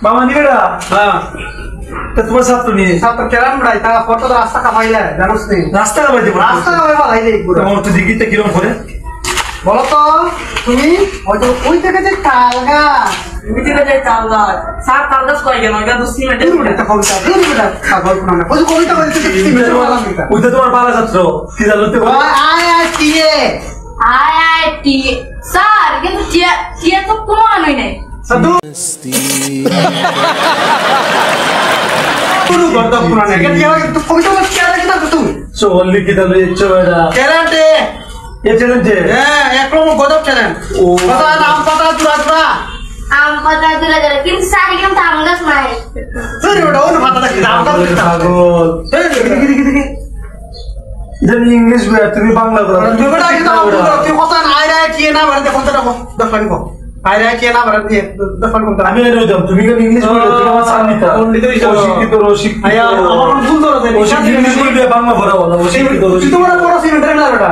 মামা নিবেরা হ্যাঁ তোমার ছাত্র নিয়ে ছাত্র কেরাম রাই তা কত রাস্তা কামাইলে জানোস নি রাস্তা কামাই দেবো রাস্তা কামাই ভালাই দেই পুরো তোমার তো দিকিতে কিরম করে বলো তো তুমি ওই থেকে যে কালগা তুমি থেকে যে কালদা স্যার কালদাস কই গেল এটা তো সিমেন্টের এটা কবিতা এটা পাগল কোন না ওই কবিতা বলতে ওইটা তোমার পালা ছাত্র কি জানতে আই টি স্যার কিন্তু টিয়া তো কোনো আনই নাই সাধু পুরো গর্দ কোন না কে তো কবিতা বলতে কি আর কিনা তুমি সো অনলি কি তাহলে ইচ্ছে বেটা কেরান্টে এ চ্যালেঞ্জে হ্যাঁ একরকম গদব চ্যালেঞ্জ ও কথা নাম পাতা দুরা আম পাতা দুলা দুলা কিন্তু স্যার কিন্তু আম গাছ নাই সরি ওটা ওন পাতা দেখি নাম পাতা পাগল দেখি জানি ইংলিশ বই তুমি বাংলা বলো তুমি বড় আগে দাও তুই কথা নাই রে কি না বলতে কোনটা দেখো দফানি কো আইরা কি না বলতে দফানি কোনটা আমি এর দাম তুমি কেন ইংলিশ বলো তুমি আমার সান্নিতা পণ্ডিত হিসেবে অশিক্ষিত রসিক আয়া আমার ভুল ধরো অশিক্ষিত ইংলিশ বলবে বাংলা বলো অশিক্ষিত তুই তো বড় সিমেন্টার না বেটা